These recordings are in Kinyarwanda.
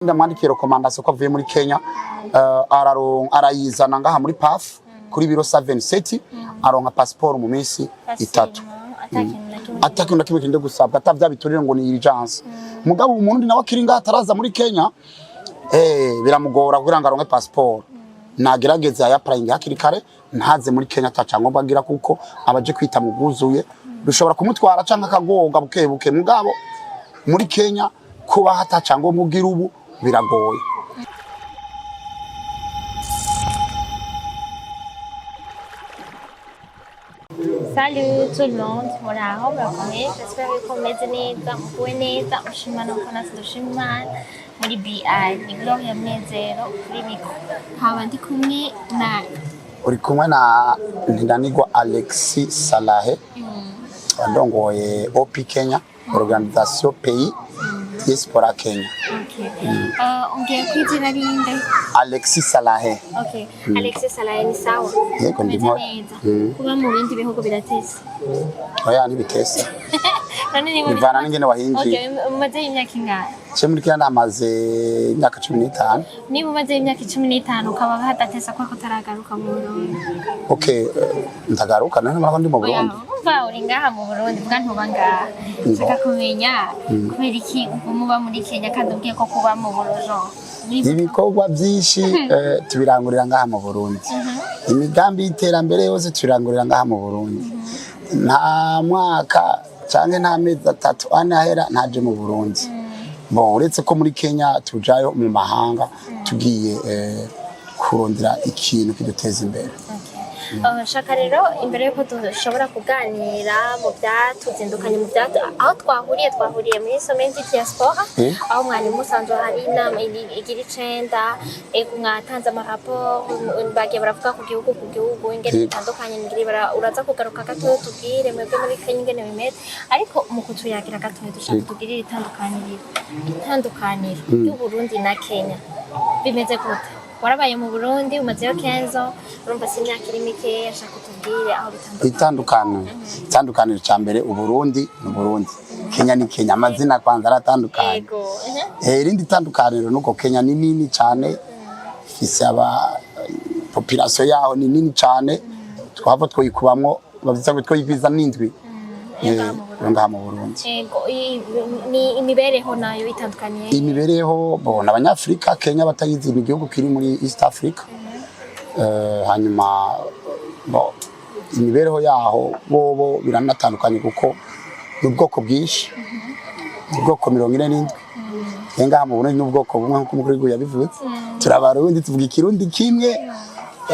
ndamwandikira recommandation ko avuye muri Kenya arayizana ngaha muri PAF kuri biro 7 aronka passport mu minsi 3 atakintu kimwe kinde gusabwa atavya biturire ngo ni urgence mugabo umuntu nawe akiri ngaha ataraza muri Kenya biramugora kugira ngo aronke passport nagerageza ya applying hakiri kare ntaze muri Kenya atacango bagira kuko abaje kwita mu bwuzuye dushobora kumutwara canka akagoga bukebuke mugabo muri Kenya kuba hatacango mugira ubu biragoye. Salut tout le monde, muraho murakomeye, j'espère ko meze neza, muguwe neza, mushimana ukunasi dushimana muri BI, ni Gloria Munezero kuri mikro. Haba ndi kumwe na uri kumwe na Ndanigwa Alexis Salahe ndongoye OP Kenya, Organisation Pays Diaspora Kenya. Okay. Ongea kwizina linde? Alexis Salahe. Okay. Alexis Salahe ni sawa. Yego ndimo. Kuba mu bindi bihugu biratese. Oya ni bitese. Nani ni bivana n'ingene wahinji. Okay, umaze imyaka ingahe? Je muri Kenya namaze imyaka 15. Niba umaze imyaka 15 ukaba hadatesa ko kutaragaruka mu Burundi. Okay, ndagaruka none mara ndi mu Burundi. Umva uri ngaha mu Burundi bwa ntuba ngaha. Shaka kumenya kubera iki muba muri Kenya kandi ubwiye ko kuba mu Burundi. Ibikorwa byinshi tubirangurira ngaha mu Burundi. Imigambi y'iterambere yose tubirangurira ngaha mu Burundi. Nta mwaka canke nta mezi 3 anahera ntaje mu Burundi. Bo uretse ko muri Kenya tujayo mu mahanga tugiye kurondera ikintu kiduteza imbere. Shaka rero imbere yuko dushobora kuganira mu byatuzindukanye mu byato aho twahuriye muri Somenti Diaspora aho mwari musanzwe hari inama igira 9 mwatanze amaraporo bagiye baravuga ku gihugu ingene bitandukanye ngira uraza kugaruka gato tubwire mwebwe muri Kenya ingene bimeze ariko mu kutuyagira gato dushaka tugirira itandukaniro y'u Burundi na Kenya bimeze gute? Warabaye mu Burundi umazeyo 15 urumva simyaka iri mike ashaka kutubwire aho bitandukanye cyambere u Burundi no Burundi Kenya ni Kenya amazina kwanza aratandukanye irindi tandukaniro nuko Kenya ni nini cyane ifise aba population yaho ni nini cyane twava twoyikubamwo bavuze ko twoyiviza n'indwi ngaha mu Burundi. Ni imibereho nayo itandukanye. Imibereho bona abanyafrika Kenya batayizi mu gihugu kiri muri East Africa. Hanyuma bo imibereho yaho bobo biranatandukanye kuko n'ubwoko bwinshi. Ubwoko 47. Ngaha mu Burundi n'ubwoko bumwe nko muri Rwanda yabivuze. Turabarundi tuvuga ikirundi kimwe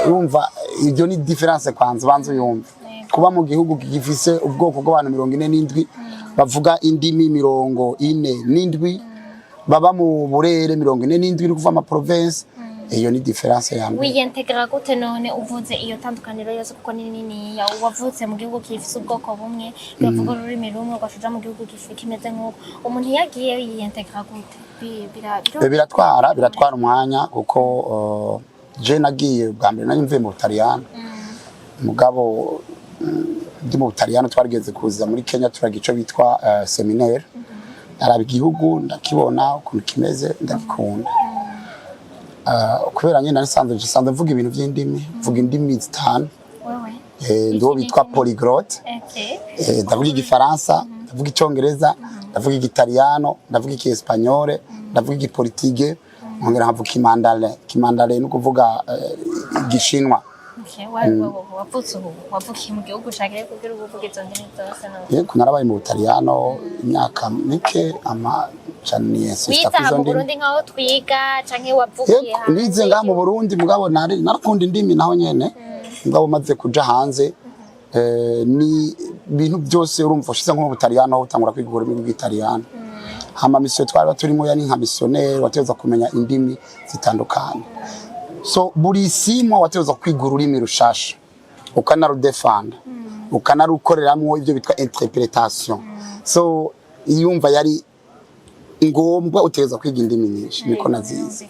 urumva ibyo ni difference kwanza banzo yumva. Kuba mu gihugu gifise ubwoko bw'abantu 47 bavuga indimi 47 baba mu burere 47 kuva ama province iyo ni difference yangu wiyentegra gute none uvuze iyo tandukaniro yose kuko ni nini ya wavutse mu gihugu gifise ubwoko bumwe bavuga ururimi rumwe ugashuja mu gihugu gifise kimeze nk'uko umuntu yagiye yiyentegra gute biratwara umwanya kuko je nagiye bwa mbere nari mvuye mu Butaliyano mugabo ndi mu Butaliyano twarigeze kuza muri Kenya turaga ico bitwa seminaire araba igihugu ndakibona ukuntu kimeze ndakunda kubera nyine nsanzwe mvuga ibintu by'indimi mvuga indimi 5 ndo bitwa polyglotte ndavuga igifaransa ndavuga icyongereza ndavuga igitaliyano ndavuga ikiespanyole ndavuga igiportugais nkongera nkavuga kimandale no kuvuga igishinwa. Wavukiye mu gihugu ushaka kugira uvuge izo ndimi zose no narabaye mu Butaliyano imyaka mike cyane mu Burundi nkaho twiga canke wavukiye hanze nize ngaha mu Burundi mugabo narakunda indimi naho nyene mugabo maze kuja hanze ni bintu byose urumva ushize nko mu Butaliyano utangura kwiga ururimi rw'Italiyano hama mission twari turimo yani nka missionnaire wateza kumenya indimi zitandukanye. So buri simo wateza kwiga ururimi rushasha ukanarudefanda ukanarukoreramwo ibyo bitwa interpretation. So iyumva yari ngombwa uteza kwiga indimi nyinshi niko nazizi.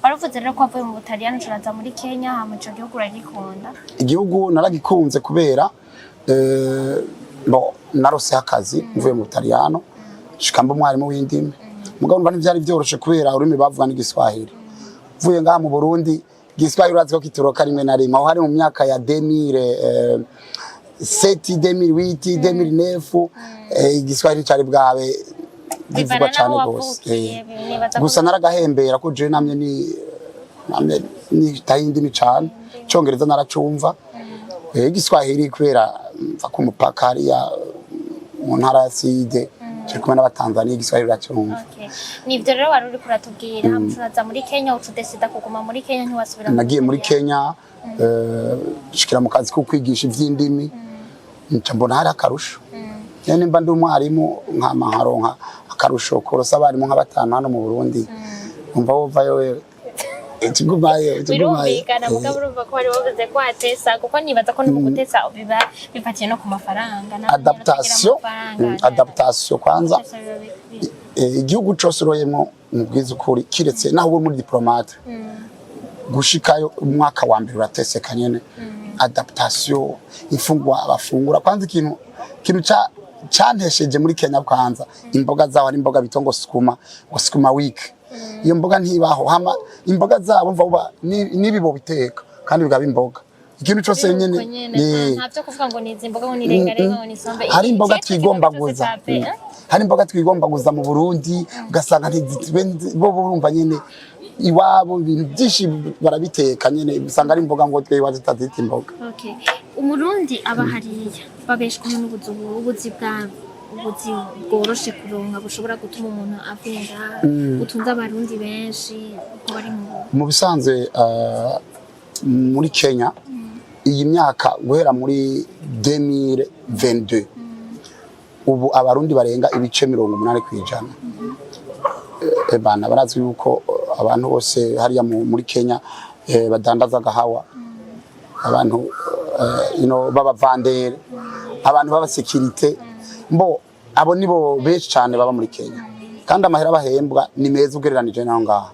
Baravuze rero ko avuye mu Butaliyano curaza muri Kenya hama ico gihugu uragikunda? Igihugu naragikunze kubera narose akazi mvuye mu Butaliyano shikamba umwarimu w'indimi mugabo numva ntivyari vyoroshe kubera ururimi bavuga n'igiswahili vuye ngaha mu Burundi igiswahili urazi ko kitoroka rimwe na rimwe aho hari mu myaka ya 2007 2008 2009 igiswahili cari bwawe bivugwa cyane gose gusa naragahembera ko je namye ni tayindi ni cyane cyongereza naracumva igiswahili kubera mva ku mupaka hariya mu ntara ya Side cyo kumwe n'abatanzania igiswahili racumva nivyo rero wari uri kuratubwira muraza muri Kenya utudesida kuguma muri Kenya ntiwasubira nagiye muri Kenya shikira mu kazi ko kwigisha ivy'indimi mbona hari akarusho nene mba ndi umwarimu nk'amaharonka akarusho korosa abarimu nka batanu hano mu Burundi umva wovayo wewe tugumaye birumvikana mugabo urumva ko wari wavuze ko atesa kuko nibaza ko niba gutesa biba bifatiye no ku mafaranga adaptation kwanza igihugu cyose uroyemo mubwiza ukuri kiretse naho uri muri diplomate gushikayo umwaka wa mbere urateseka nyene adaptation ifungwa abafungura kwanza ikintu cyantesheje muri Kenya kwanza imboga zaho ari imboga bitongo sukuma week iyo mboga ntibaho hama imboga zabo mva nibibo biteka kandi bigaba imboga ikintu cyose nyene ntavyo kuvuga ngo nizi imboga ngo nirengarenga ngo nisombe hari imboga twigombaguza mu Burundi ugasanga bo burumva nyene iwabo ibintu byinshi barabiteka nyene usanga ari imboga ngo twe waje tazita imboga umurundi aba hariya babeshwe n'ubuzi bwabo ubuzi bworoshe kuronka bushobora gutuma umuntu avinda utunza abarundi benshi uko bari mu bisanzwe muri Kenya iyi myaka guhera muri 2022 ubu abarundi barenga ibice 80% ebana barazi yuko abantu bose hariya muri Kenya badandaza gahawa abantu baba vandere abantu baba security mbo abo nibo benshi cyane baba muri Kenya kandi amahera bahembwa ni meza ugereranije naho ngaha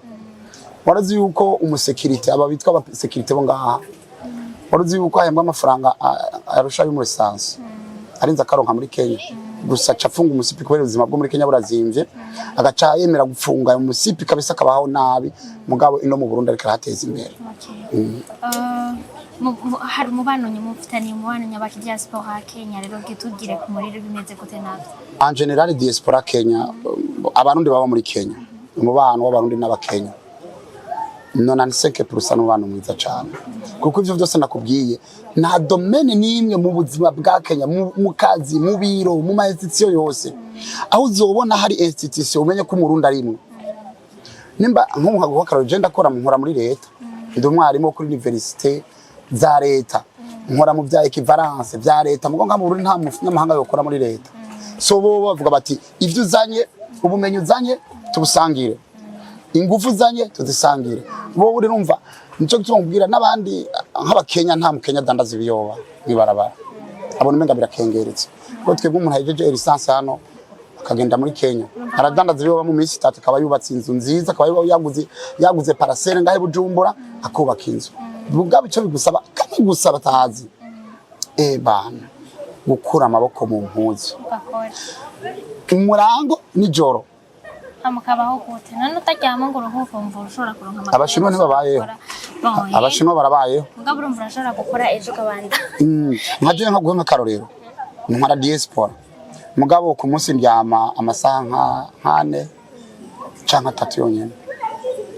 warazi yuko umusekirite aba bitwa abasekirite bo ngaha warazi yuko ahembwa amafaranga arusha y'umuri sanse arinza karonka muri Kenya gusa cafunga umusipi kubera ubuzima bwo muri Kenya burazimvye agaca yemera gufunga umusipi kabisa kabaho nabi mugabo ino mu Burundi ariko hateza imbere hari umubano nyamufitaniye umubano nyabaki diaspora Kenya rero gitugire ku muriro bimeze gute navyo en general diaspora Kenya abarundi baba muri Kenya umubano w'abarundi n'abakenya 95% n'ubano mwiza cyane kuko ivyo byose nakubwiye nta domaine nimwe mu buzima bwa Kenya mu kazi mu biro mu ma institution yose aho uzobona hari institution umenye ko umurundi arimwe nimba nk'umuhago wa Karol Genda akora nkora muri leta ndi umwarimu kuri université za leta nkora mu bya equivalence bya leta mugo nga mu Burundi nta munyamahanga yokora muri leta so bo bavuga bati ivyo uzanye ubumenyi uzanye tubusangire ingufu uzanye tuzisangire bo uri numva nico gitubwira nabandi nk'abakenya nta mukenya dandaza ibiyoba bibarabara abone menga birakengeretse ko twebwe umuntu hajeje lisansi hano akagenda muri Kenya aradandaza ibiyoba mu minsi 3 akaba yubatse inzu nziza akaba yaguze parcelle ngahe Bujumbura akubaka inzu bugabe cyo bigusaba kandi gusaba tazi bana gukura amaboko mu mpuzu umurango nijoro amukabaho gute none utaryama ngo uruhuko mvura ushobora kuronka amagara abashinwa ntibabayeho abashinwa barabayeho ngabo urumva urashobora gukora ejo kabanda nkaje nka guhema karorero nkara diaspora mugabo ku munsi ndyama amasaha nkane canka 3 yonyene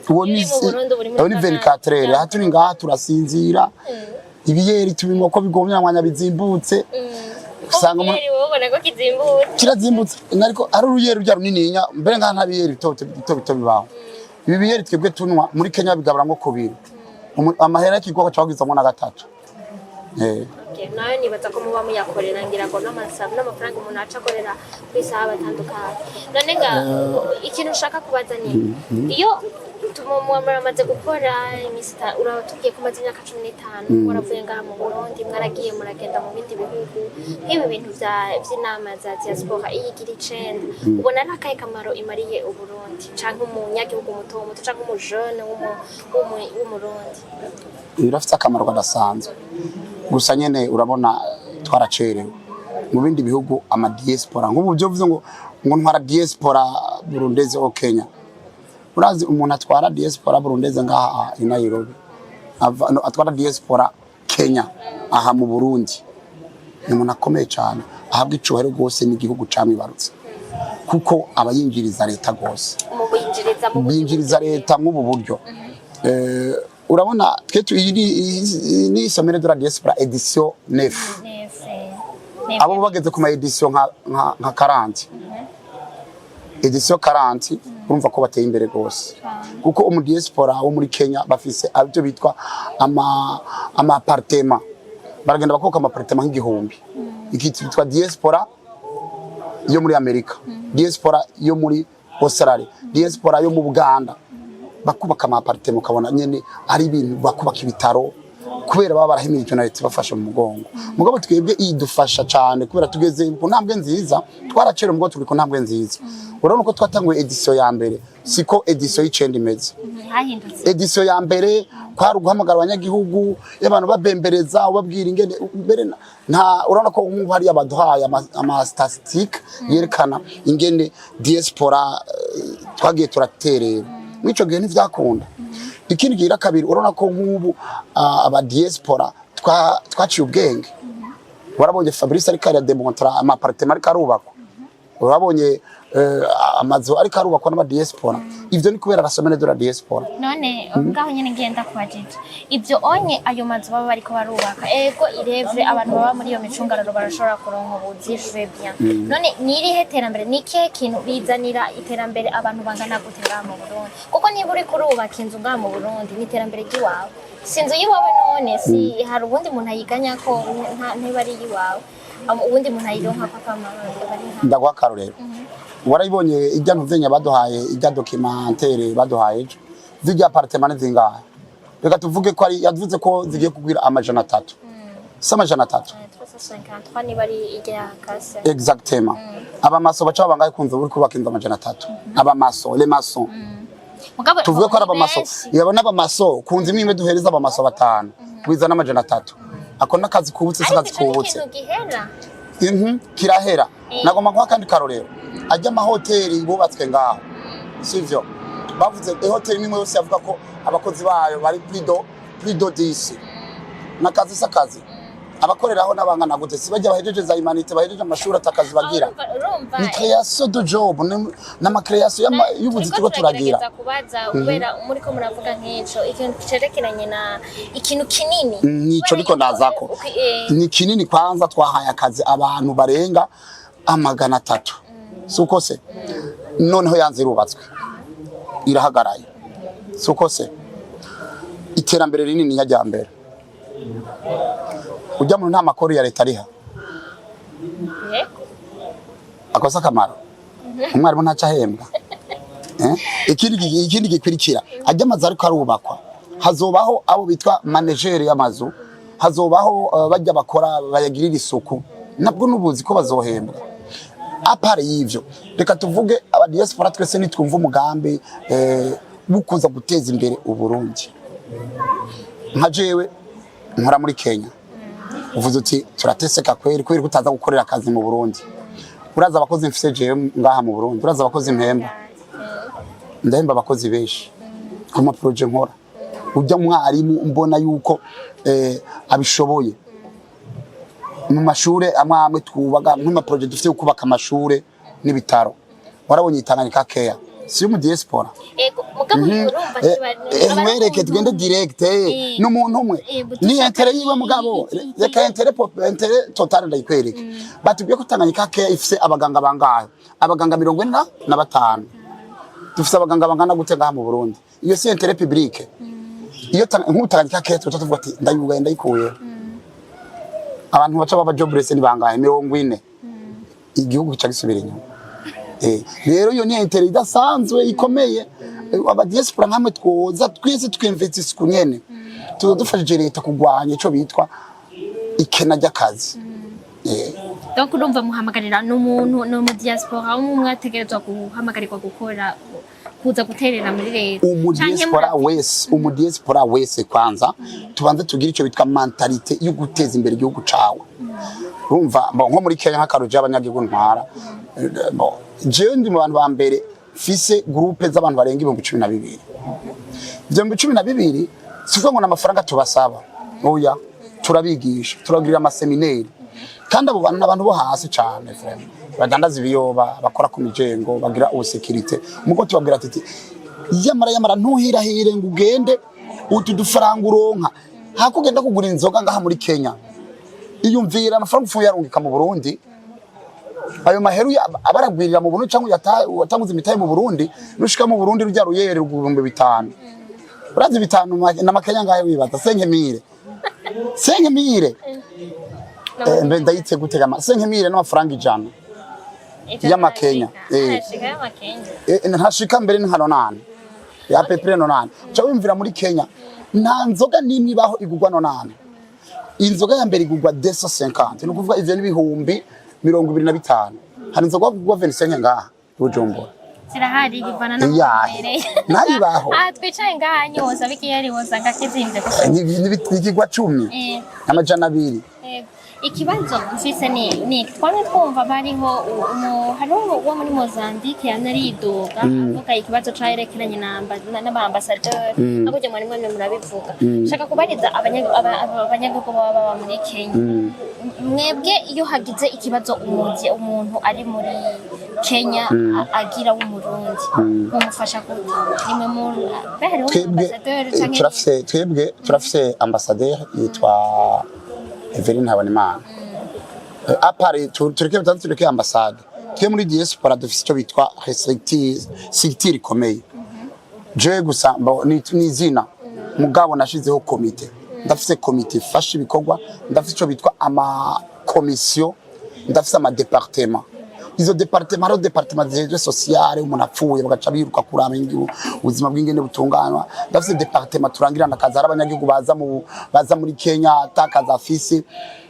uwo ni 24 heures aha turi ngaha turasinzira ibiyeri tubimo ko bigomya mwanya bizimbutse usanga ubona ko kizimbutse kirazimbutse nariko ari uruyeri rya runininya mbere ngaha nta biyeri bito bibaho ibi biyeri twebwe tunwa muri Kenya bigabura ngo kubiri amahera y'ikigwa cyagwizamo na 3 nayo nibaza ko muba muyakorera ngira ngo n'amafaranga umuntu aca akorera kwisaha batandukanye none nga ikintu ushaka kubaza ni iyo muramaze gukora imisita uratugiye ku mazina ya 15 waravuye ngaha mu Burundi mwaragiye muragenda mu bindi bihugu nk'ibi bintu by'inama za diaspora iyigira icenda ubona ari akahe kamaro imariye uburundi canke umunyagihugu muto canke umujene w'umurundi birafite akamaro kadasanzwe gusa nyene urabona twaracerewe mu bindi bihugu ama diaspora nk'ubu byo vuze ngo ntwara diaspora burundeze au Kenya. Urazi umuntu atwara diaspora burundeze ngaha i Nairobi. Atwara diaspora Kenya aha mu Burundi. Ni umuntu akomeye cyane. Ahabwa icyubahiro rwose n'igihugu camwibarutse. Kuko abayinjiriza leta gose. Binjiriza leta mu buryo. Urabona twe ni sommet de la diaspora edition 9. Abo bageze ku ma edition nka 40. Edition 40 urumva ko bateye imbere gose. Kuko umu diaspora wo muri Kenya bafise abyo bitwa ama appartement. Baragenda bakoka ama appartement nk'igihumbi. Ikiti bitwa diaspora yo muri Amerika, diaspora yo muri Australia, diaspora yo mu Buganda. Bakubaka ama appartement ukabona nyene ari ibintu bakubaka ibitaro kubera baba barahimirije na leta bafasha mu mugongo. Mugabo twebwe idufasha cyane kubera tugeze ku ntambwe nziza, twaracera mugo turi ku ntambwe nziza. Urabona ko twatanguye edition ya mbere, siko edition y'icenda imeze. Edition ya mbere kwari guhamagara abanyagihugu, y'abantu babembereza ubabwira ingene mbere nta urabona ko nk'ubu hari abaduhaye ama statistique yerekana ingene diaspora twagiye turaterera. Mwico gihe ntivyakunda. Ikindi gira kabiri urabona ko nk'ubu aba diaspora twaciye ubwenge. Warabonye Fabrice ariko ya demontra ama appartement ariko arubakwa. Urabonye amazu ariko arubakwa n'aba diaspora. Ivyo ni kubera rasomene de la diaspora. None ngaho nyene ngenda kwajije. Ivyo onye ayo mazu baba bariko barubaka. Ego irevre abantu baba muri iyo micungararo barashobora kuronka ubuzishwe bien. None nirihe terambere nike kintu bizanira iterambere abantu bangana gutera mu Burundi. Kuko niba uri kurubaka inzu ngaha mu Burundi ni terambere giwawe. Sinzu yiwawe none si hari ubundi muntu ayiganya ko ntibari yiwawe. Ubundi muntu ayironka papa mama bari nka. Ndagwa karorero. Warayibonye ijya ntuzenya baduhaye ijya documentaire baduhaye zijya appartement zingahe. Reka tuvuge ko ari yavuze ko zigiye kugwira amajana 3. Sama jana 3. 353 ni bari ijya kase. Exactement. Aba maso bacha bangaye kunze uri kubaka inzu amajana 3. Aba maso les maçons. Tuvuge ko aba maso yabona aba maso kunze imwe duhereza aba maso 5 kwiza n'amajana 3. Ako nakazi kubutse sikazi kubutse. Kirahera. Nagomba kwa kandi karorero. Ajya ama hoteli bubatswe ngaho. Sivyo. Bavuze hoteli nimwe yose yavuga ko abakozi bayo bari plus de 10. Nakazi sakazi. Abakoreraho nabangana gute sibajya bahejeje za humanité bahejeje amashuri atakazi bagira. Ni création de job na création y'ubuzi tuko turagira. Kubaza ubera muri ko muravuga nk'ico ikintu cerekeranye na ikintu kinini. Nico liko nazako. Ni kinini kwanza twahaye akazi abantu barenga amagana 3. Suko se noneho yanze rubatswe irahagaraye. Suko se iterambere rinini nyajyambere. Ujya mu ntama kori ya leta riha. Akosa kamaro. Umwarimu ntacahembwa. Ikindi gikwirikira ajya amazu ariko arubakwa. Hazobaho abo bitwa manager y'amazu. Hazobaho bajya bakora bayagirira isuku. Nabwo nubuzi ko bazohembwa. Apare y'ivyo reka tuvuge aba diaspora twese nitwumva umugambi bukuza guteza imbere uburundi. Nka jewe nkora muri Kenya. Uvuze uti turateseka kweri kutaza gukorera akazi mu Burundi. Uraza abakozi mfise jewe ngaha mu Burundi. Uraza abakozi mpemba. Ndahemba abakozi benshi. Kuma project nkora. Ujya mwarimu mbona yuko abishoboye. Mu mashure amwe twubaga nk'ama project dufite kubaka amashure n'ibitaro. Warabonye Tanganyika Care. Si mu diaspora. Ego mugabo urumva mwereke tugende direct n'umuntu umwe. Ni intérêt yiwe mugabo. Reka intérêt total ndayikwereke. Batubwiye ko Tanganyika Care ifise abaganga bangahe. Abaganga 45. Dufise abaganga bangana gute ngaha mu Burundi. Iyo si intérêt public. Iyo Tanganyika Care tuvuga ati ndayugaye ndayikuye. Abantu baca baba jobless ni bangahe 40. Igihugu cyagisubira inyuma. Rero yo ni intérêt idasanzwe ikomeye aba diaspora nkamwe twoza twese twinvestise kunyene tudufashije leta kugwanya ico bitwa ikena ry'akazi. Donc urumva muhamagarira n'umuntu no mu diaspora umwe ategerezwa guhamagarirwa gukora kuza guterera muri leta. Umudiaspora wese kwanza tubanze tugira ico bitwa mentalite yo guteza imbere igihugu cawe. Urumva nko muri Kenya nk'akaroje abanyagihugu ntwara. Jewe ndi mu bantu ba mbere mfise groupe z'abantu barenga 12,000 ibyo 12,000 sivuga ngo n'amafaranga tubasaba oya turabigisha turagirira amaseminari kandi abo bantu n'abantu bo hasi cyane frère badandaza ibiyoba bakora ku mijengo bagira ubusekirite mugo tubabwira ati yamara ntuhirahire ngo ugende utu dufaranga uronka hakugenda kugura inzoga ngaha muri Kenya iyumvira amafaranga ufuye yarungika mu Burundi ayo maheru abaragwirira mu Burundi cyangwa watanguze imitaye mu Burundi rushika mu Burundi rujya ruyere 5,000 urazi 5 na makenya ngahe wibaza senkemire mbe ndayitse gutega 5,000 n'amafaranga 100 y'amakenya ntashika mbere ni hano nane ya pepre nonane cyo wimvira muri Kenya nta nzoga nini baho igugwa nonane inzoga ya mbere igugwa 250 no kuvuga ivyo n'ibihumbi 25 hari inzoga igugwa 25 ngaha Bujumbura zirahari bivana no mbere nayibaho twicaye ngaha nyoza bikiyari woza ngakizimvye gusa n'ibigwa 10 amajana 2 ikibazo mfise ni twamwe twumva bariho hariho wo muri Mozambique yanaridoga avuga ikibazo cayerekeranye n'abambasaderi nakuje muri mwe murabivuga shaka kubariza abanyagihugu baba muri Kenya mwebwe iyo hagize ikibazo umuntu ari muri Kenya agira w'umurundi umufasha gute nimwe mu hariho ambasaderi twebwe turafise ambasaderi yitwa Evelyn Habonimana apare tureke ambassade twe muri diaspora dufite cyo bitwa restrictive ikomeye je gusa nizina mugabo nashizeho komite ndafise komite fasha ibikorwa ndafise cyo bitwa ama commission ndafise ama département izo département de sociale umuntu apfuye bagaca biruka kurama ubuzima bw'ingene butunganwa ndafise département turangirana akazi abanyagihugu baza muri Kenya atakaza afise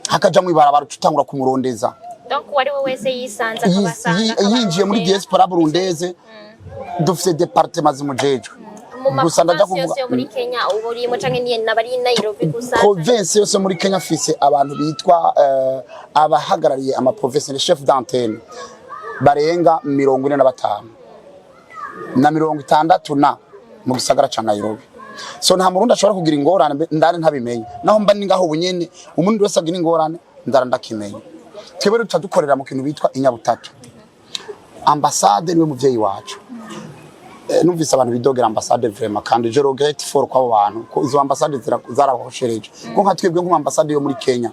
hakaja mu ibarabara tutangura kumurondeza donc wari we wese yisanza kubasanga yinjiye muri diaspora burundeze dufise département zimujejwe gusa ndaja kuvuga muri Kenya uburi mu canke ni nabari Nairobi gusa province yose muri Kenya afise abantu bitwa abahagarariye ama province les chefs d'antenne barenga 45 na 60 na mu gisagara ca Nairobi so nta murundi ashobora kugira ingorane ndane ntabimenye naho mba ningaho bunyene umuntu wese agira ingorane ndara ndakimenya twebwe ruca dukorera mu kintu bitwa inyabutatu ambassade niwe muvyeyi wacu numvise abantu bidogera ambassade vraiment kandi je regrette for kwabo bantu ko izo ambassade zarabahoshereje ko nka twebwe nk'ambassade yo muri Kenya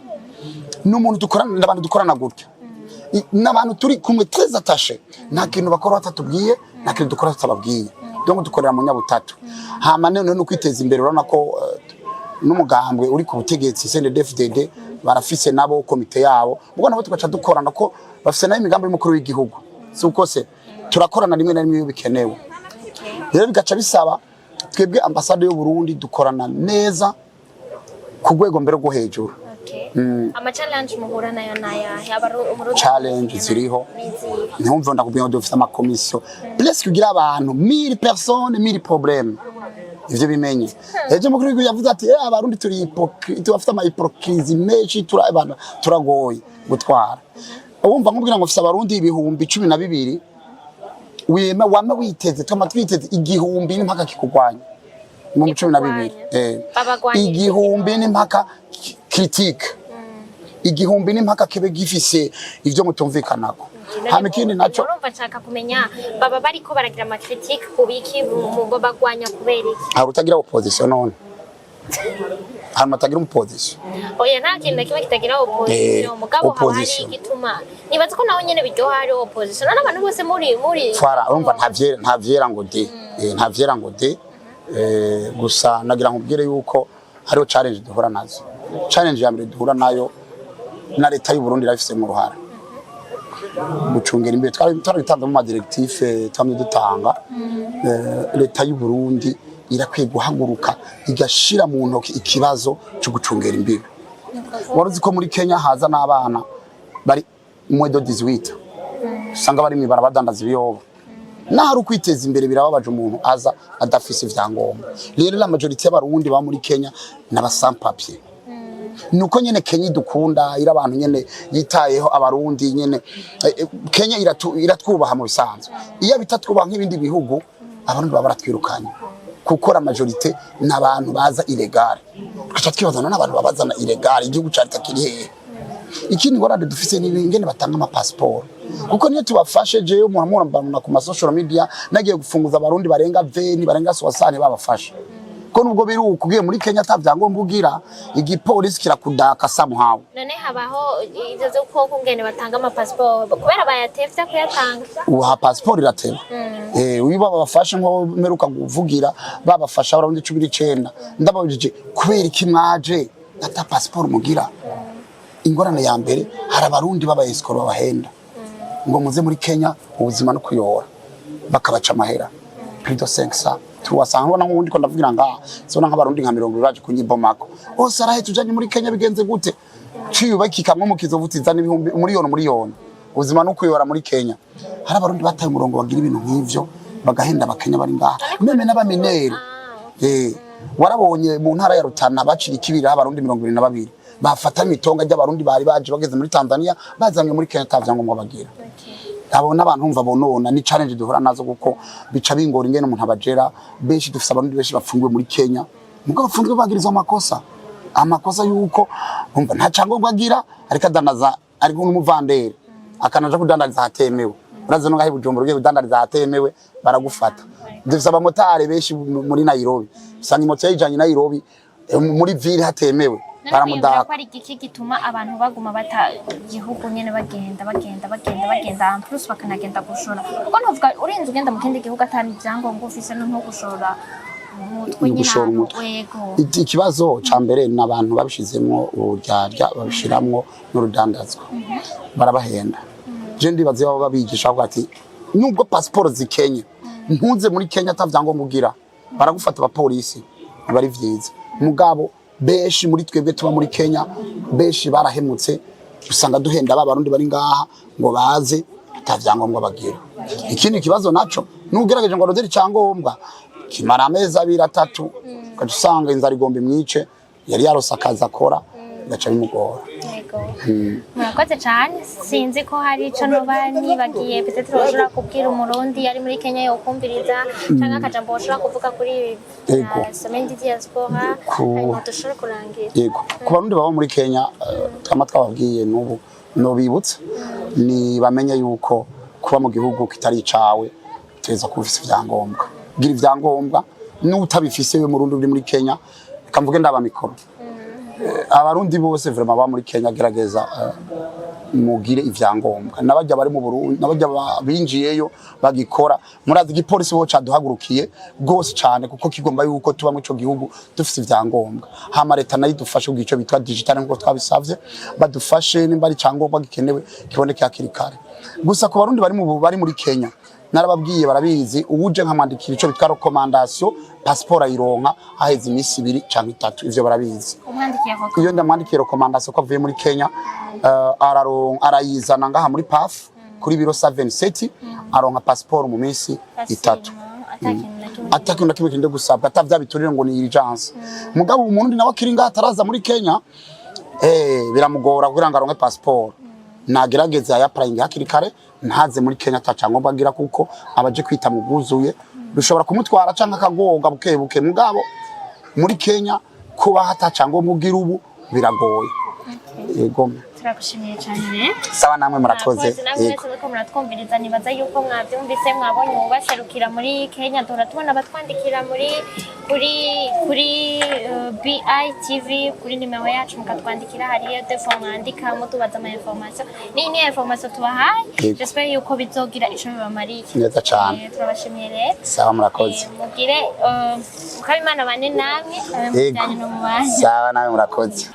n'umuntu dukorana n'abantu dukorana gutya n'abantu turi kumwe très attaché nta kintu bakora batatubwiye nta kintu dukora tutababwiye donc dukorera mu nyabutatu hama none no kwiteza imbere urabona ko n'umugambwe uri ku butegetsi CNDD-FDD barafise nabo komite yabo ubwo nabo tugaca dukorana ko bafise nayo imigambi y'umukuru w'igihugu si uko se turakorana rimwe na rimwe iyo bikenewe rero bigaca bisaba twebwe ambassade y'u Burundi dukorana neza ku rwego mbere rwo hejuru ama challenge muhura nayo yabaru umurundi challenge ziriho ntumva ndakubwiye ngo dufite ama commission presque kugira abantu 1000 personnes 1000 problèmes ivyo bimenye eje mukuru w'igihugu yavuze ati abarundi turi hypocrite bafite ama hypocrisie menshi turagoye gutwara ubumva nkubwira ngo ufite abarundi ibihumbi 12 wama witeze twiteze igihumbi n'impaka kikugwanya mu 12 igihumbi n'impaka critique igihumbi n'impaka kibe gifise ivyo mutumvikanako hame kindi naco urumva nshaka kumenya baba bariko baragira ama critique kubiki mu bagwanya kubera iki hari utagira opposition none hari matagira opposition oya nta kintu kiba kitagira opposition mugabo habari igituma nibaza ko naho nyene biryoha hari opposition n'abantu bose muri fara urumva ntavyera ngo de ntavyera ngo de gusa nagira nkubwire yuko hariho challenge duhura nazo challenge ya mbere duhura nayo na leta y'u Burundi irafise mu ruhara gucungera imbere twarabitanze mu ma directive tamwe dutanga leta y'u Burundi irakwiye guhaguruka igashira mu ntoki ikibazo cyo gucungera imbere waruzi ko muri Kenya haza n'abana bari mwedo 18 usanga bari mu barabadandaza ibiyoba naho ukwiteza imbere birababaje umuntu aza adafise ivyangombwa rero la majorité y'abarundi ba muri Kenya n'abasampa papier nuko nyene Kenya dukunda ira abantu nyene yitayeho abarundi nyene Kenya iratwubaha mu bisanzwe iyo bitatwubaha nk'ibindi bihugu abantu baba baratwirukanye kukora majorite n'abantu baza illegale tukaca twibazana n'abantu babazana illegale igihugu cyari kiri hehe ikindi ngorane dufise ni ingene batanga ama passport kuko niyo tubafashe je umuntu mbana ku ma social media nagiye gufunguza abarundi barenga 20 barenga 60 babafashe ko nubwo biri ukugiye muri Kenya atavyangombwa ugira igipolisi kirakudaka somehow none habaho ivyo zo ko kungene batanga ama passport kubera bayatevye kuyatanga uha passport irateba uyiba babafashe nko meruka kuvugira babafasha abarundi 19 ndababije kubera iki mwaje ata passport mugira ingorane ya mbere hari abarundi baba escort babahenda ngo muze muri Kenya ubuzima no kuyora bakabaca amahera prido 500 tuwasanga ubona nk'undi ko ndavugira ngaha sona nk'abarundi nka 20 baje kunyibomako hose arahe tujanye muri Kenya bigenze gute ciyubakikamwe mu kizovutiza n'ibihumbi miliyoni ubuzima no kuyora muri Kenya hari abarundi bataye umurongo bagira ibintu nk'ivyo bagahenda bakenya bari ngaha meme n'abamineri warabonye mu ntara ya Rutana bacira ikibira abarundi 22 bafata imitonga ry'abarundi bari baje bageze muri Tanzania bazanye muri Kenya atavyangombwa bagira abo n'abantu umva bonona ni challenge duhura nazo kuko bica bingora ingene umuntu abajera benshi dufise abarundi benshi bafungiwe muri Kenya mugabo bafungiwe bagirizwa amakosa yuko umva nta cyangombwa agira ariko adanaza ariko n'umuvandere akanaje kudandariza hatemewe uraze no ngahe Bujumbura ugiye kudandariza hatemewe baragufata dufise abamotari benshi muri Nairobi usanga imoto yijanye Nairobi muri ville hatemewe baramudaka ari iki gituma abantu baguma bata gihugu nyene bagenda plus bakanagenda gushora kuko ntuvuga urinze ugenda mu kindi gihugu atani byangombwa ufise no gushora umutwe nyine ikibazo ca mbere n'abantu babishizemo uryarya babishiramwo n'urudandazwa barabahenda je ndibaze baba babigisha avuga ati nubwo passport zikenye ntunze muri Kenya atavyangombwa ugira baragufata abapolisi bari vyiza mugabo beshi muri twebwe tuba muri Kenya beshi barahemutse usanga duhenda abarundi bari ngaha ngo baze atavyangombwa bagira ikindi kibazo naco nugerageje ngo roderi cyangombwa kimara amezi 2-3 ukadusanga inzara igombe mwice yari yarosakaza akora gaca bimugora murakoze cyane sinzi ko hari ico noba nibagiye peut-être ushobora kubwira umurundi ari muri Kenya yo kumviriza cyangwa akajambo ushobora kuvuga kuri semaine de diaspora ayo dushobora kurangira yego ku barundi baba muri Kenya twababwiye n'ubu no bibutse ni bamenye yuko kuba mu gihugu kitari icawe teza kufisa ivyangombwa gira ivyangombwa n'utabifise we murundi uri muri Kenya kamvuge ndaba mikoro abarundi bose vraiment ba muri Kenya gerageza mugire ivyangombwa nabajya bari mu Burundi nabajya binjiyeyo bagikora murazi igipolisi bo caduhagurukiye gose cyane kuko kigomba yuko tuba mu ico gihugu dufise ivyangombwa hama leta nayo dufashe kugico bitwa digital nko twabisavye badufashe nimba ari cyangombwa gikenewe kiboneke hakirikare gusa ku barundi bari muri Kenya narababwiye barabizi ubuje nkamwandikira ico bitwa recommandation passport ayironka aheze imisi 2 canke 3 ivyo barabizi iyo ndamwandikiye recommandation ko avuye muri Kenya arayizana ngaha muri PAF kuri biro 77 aronka passport mu minsi 3 atakinda kimwe kinde gusabwa atavyabiturire ngo ni urgence mugabo umuntu nawe kiringa ataraza muri Kenya biramugora kugira ngo aronke passport nagerageza ya applying hakiri kare ntaze muri Kenya atacangomba agira kuko abaje kwita mu bwuzuye dushobora kumutwara canka kagoga bukebuke mugabo muri Kenya kuba hatacangomba ugira ubu biragoye yego turagushimiye cyane sawa namwe murakoze yego ko muratwumviriza nibaza yuko mwabyumvise mwabonye ubasharukira muri Kenya turatubona batwandikira kuri BITV kuri nimero yacu mukatwandikira hariyo telefone mwandika mutubaza ama information ni information tubahaye j'espère yuko bizogira ico bibamariye neza cyane turabashimiye rero sawa murakoze mugire ukabimana bane namwe mujyanye no mubanye sawa namwe murakoze